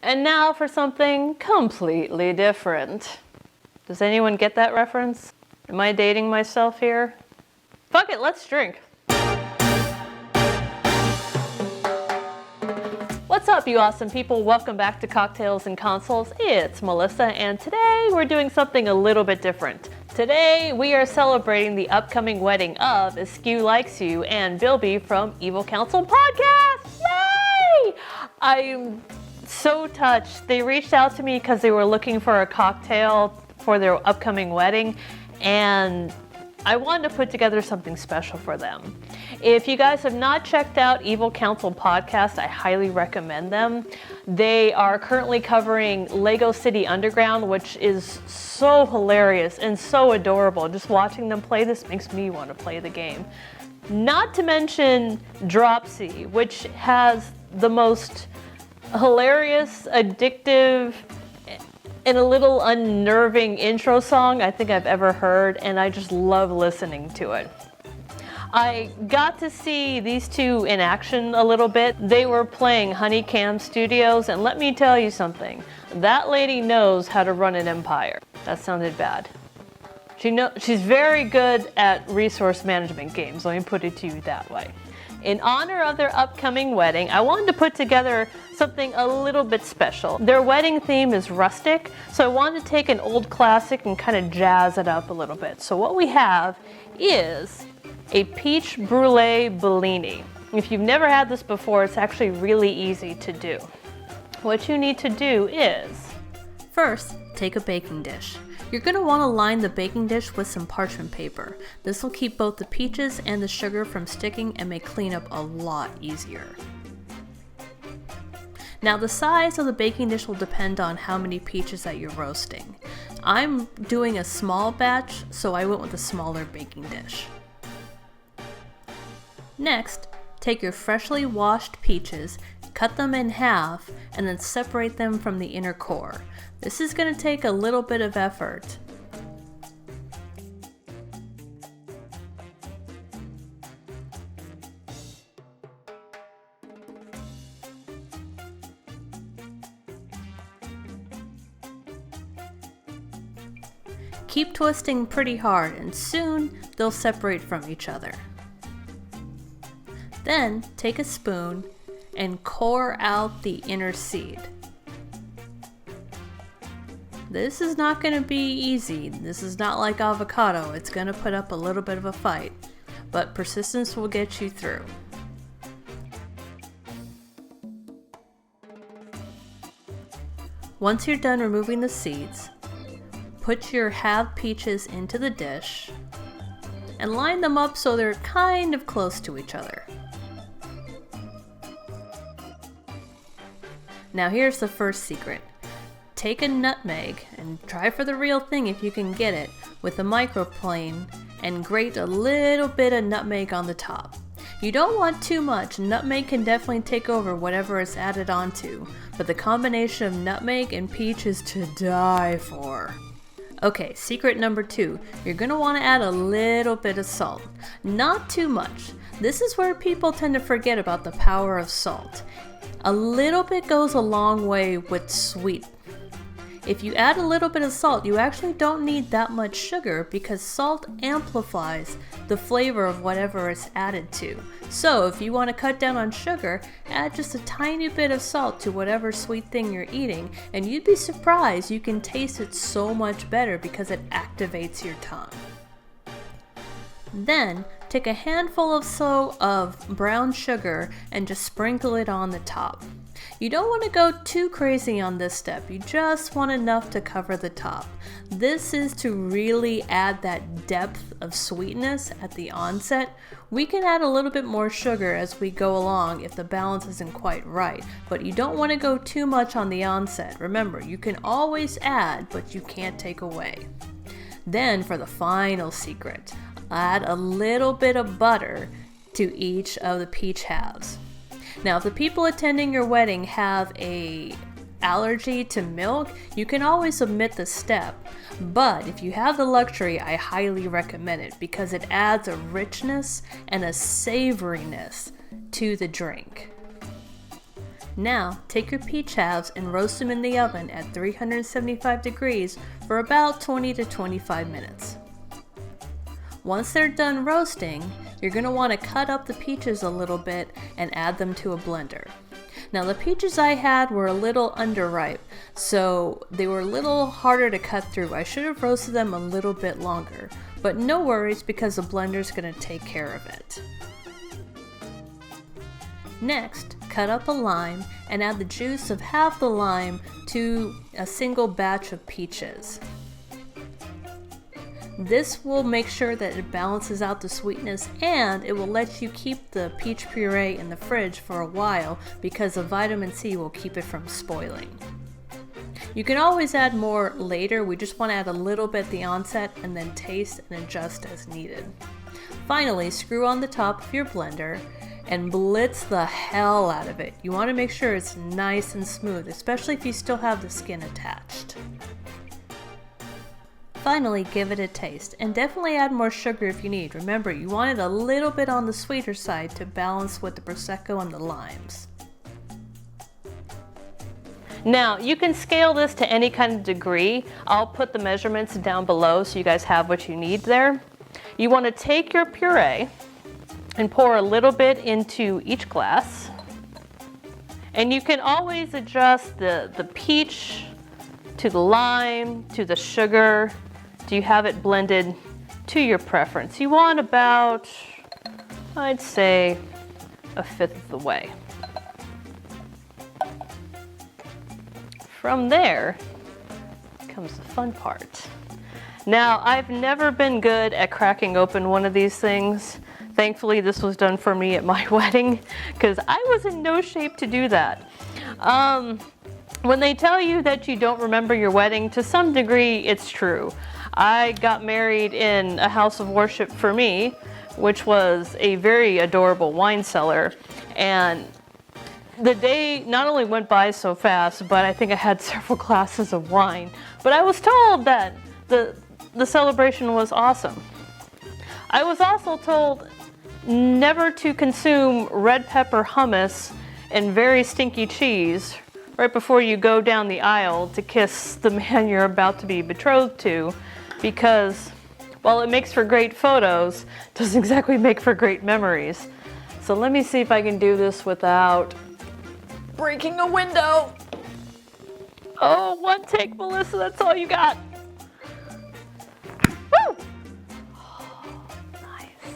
And now for something completely different. Does anyone get that reference? Am I dating myself here? Fuck it, let's drink. What's up, you awesome people? Welcome back to Cocktails and Consoles. It's Melissa, and today we're doing something a little bit different. Today we are celebrating the upcoming wedding of Askew Likes You and Bilby from Evil Counsel Podcast. Yay! I'm so touched. They reached out to me because they were looking for a cocktail for their upcoming wedding, and I wanted to put together something special for them. If you guys have not checked out Evil Counsel Podcast, I highly recommend them. They are currently covering Lego City Underground, which is so hilarious and so adorable. Just watching them play this makes me want to play the game. Not to mention Dropsy, which has the most hilarious, addictive, and a little unnerving intro song I think I've ever heard, and I just love listening to it. I got to see these two in action a little bit. They were playing Honeycam Studios, and let me tell you something. That lady knows how to run an empire. That sounded bad. She's very good at resource management games, let me put it to you that way. In honor of their upcoming wedding, I wanted to put together something a little bit special. Their wedding theme is rustic, so I wanted to take an old classic and kind of jazz it up a little bit. So what we have is a peach Brulee Bellini. If you've never had this before, it's actually really easy to do. What you need to do is, first, take a baking dish. You're going to want to line the baking dish with some parchment paper. This will keep both the peaches and the sugar from sticking and make cleanup a lot easier. Now the size of the baking dish will depend on how many peaches that you're roasting. I'm doing a small batch, so I went with a smaller baking dish. Next, take your freshly washed peaches, cut them in half, and then separate them from the inner core. This is going to take a little bit of effort. Keep twisting pretty hard, and soon they'll separate from each other. Then take a spoon and core out the inner seed. This is not going to be easy. This is not like avocado. It's going to put up a little bit of a fight, but persistence will get you through. Once you're done removing the seeds, put your halved peaches into the dish and line them up so they're kind of close to each other. Now here's the first secret. Take a nutmeg, and try for the real thing if you can get it, with a microplane and grate a little bit of nutmeg on the top. You don't want too much. Nutmeg can definitely take over whatever it's added onto, but the combination of nutmeg and peach is to die for. Okay, secret number 2. You're going to want to add a little bit of salt. Not too much. This is where people tend to forget about the power of salt. A little bit goes a long way with sweet. If you add a little bit of salt, you actually don't need that much sugar because salt amplifies the flavor of whatever it's added to. So if you want to cut down on sugar, add just a tiny bit of salt to whatever sweet thing you're eating, and you'd be surprised you can taste it so much better because it activates your tongue. Then take a handful or so of brown sugar and just sprinkle it on the top. You don't want to go too crazy on this step, you just want enough to cover the top. This is to really add that depth of sweetness at the onset. We can add a little bit more sugar as we go along if the balance isn't quite right, but you don't want to go too much on the onset. Remember, you can always add, but you can't take away. Then for the final secret, add a little bit of butter to each of the peach halves. Now, if the people attending your wedding have an allergy to milk, you can always omit the step. But if you have the luxury, I highly recommend it because it adds a richness and a savoriness to the drink. Now, take your peach halves and roast them in the oven at 375 degrees for about 20 to 25 minutes. Once they're done roasting, you're going to want to cut up the peaches a little bit and add them to a blender. Now the peaches I had were a little underripe, so they were a little harder to cut through. I should have roasted them a little bit longer, but no worries because the blender's going to take care of it. Next, cut up a lime and add the juice of half the lime to a single batch of peaches. This will make sure that it balances out the sweetness, and it will let you keep the peach puree in the fridge for a while because the vitamin C will keep it from spoiling. You can always add more later. We just want to add a little bit at the onset and then taste and adjust as needed. Finally, screw on the top of your blender and blitz the hell out of it. You want to make sure it's nice and smooth, especially if you still have the skin attached. Finally, give it a taste, and definitely add more sugar if you need. Remember, you want it a little bit on the sweeter side to balance with the Prosecco and the limes. Now, you can scale this to any kind of degree. I'll put the measurements down below so you guys have what you need there. You want to take your puree and pour a little bit into each glass. And you can always adjust the peach to the lime, to the sugar. Do you have it blended to your preference? You want about, I'd say, a fifth of the way. From there comes the fun part. Now, I've never been good at cracking open one of these things. Thankfully, this was done for me at my wedding because I was in no shape to do that. When they tell you that you don't remember your wedding, to some degree, it's true. I got married in a house of worship for me, which was a very adorable wine cellar. And the day not only went by so fast, but I think I had several glasses of wine. But I was told that the celebration was awesome. I was also told never to consume red pepper hummus and very stinky cheese right before you go down the aisle to kiss the man you're about to be betrothed to, because while it makes for great photos, it doesn't exactly make for great memories. So let me see if I can do this without breaking a window. Oh, one take, Melissa, that's all you got. Woo! Oh, nice.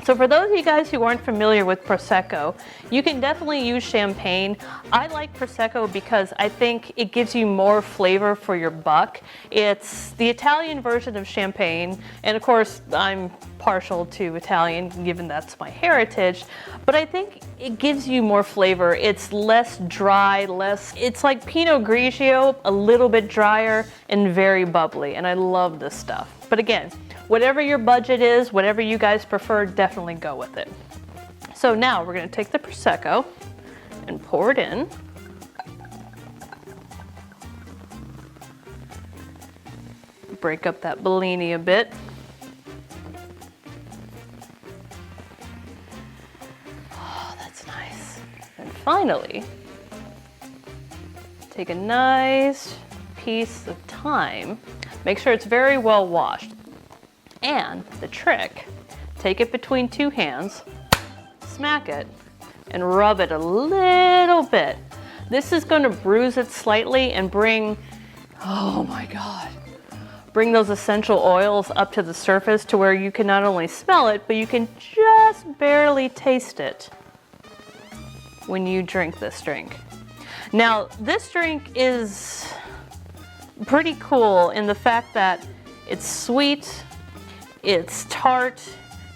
So for those of you guys who aren't familiar with Prosecco, you can definitely use champagne. I like Prosecco because I think it gives you more flavor for your buck. It's the Italian version of champagne, and of course I'm partial to Italian given that's my heritage, but I think it gives you more flavor. It's less dry, it's like Pinot Grigio, a little bit drier and very bubbly, and I love this stuff. But again, whatever your budget is, whatever you guys prefer, definitely go with it. So now we're going to take the Prosecco and pour it in. Break up that Bellini a bit. Oh, that's nice. And finally, take a nice piece of thyme. Make sure it's very well washed. And the trick, take it between two hands, smack it, and rub it a little bit. This is going to bruise it slightly and bring, oh my God, bring those essential oils up to the surface to where you can not only smell it, but you can just barely taste it when you drink this drink. Now, this drink is pretty cool in the fact that it's sweet, it's tart,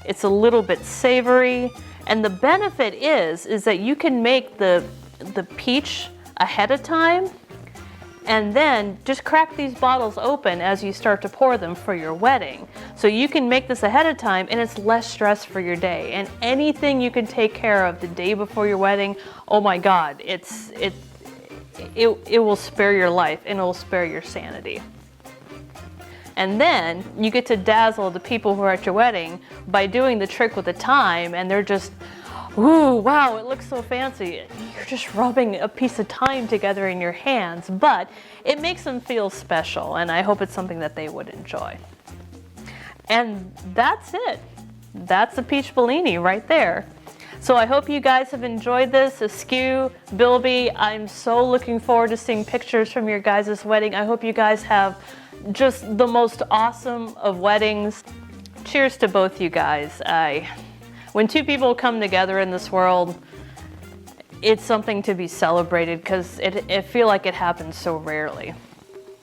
it's a little bit savory, and the benefit is that you can make the peach ahead of time and then just crack these bottles open as you start to pour them for your wedding. So you can make this ahead of time and it's less stress for your day. And anything you can take care of the day before your wedding, oh my God, it will spare your life and it will spare your sanity. And then you get to dazzle the people who are at your wedding by doing the trick with the thyme, and they're just, Ooh, wow, it looks so fancy. You're just rubbing a piece of thyme together in your hands, but it makes them feel special, and I hope it's something that they would enjoy. And that's it. That's a peach Bellini right there. So I hope you guys have enjoyed this. Askew, Bilby, I'm so looking forward to seeing pictures from your guys' wedding. I hope you guys have just the most awesome of weddings. Cheers to both you guys. When two people come together in this world, it's something to be celebrated because I feel like it happens so rarely.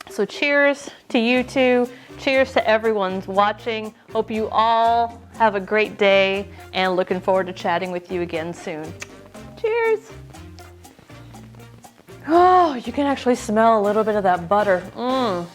So cheers to you two. Cheers to everyone watching. Hope you all have a great day and looking forward to chatting with you again soon. Cheers. Oh, you can actually smell a little bit of that butter. Mmm.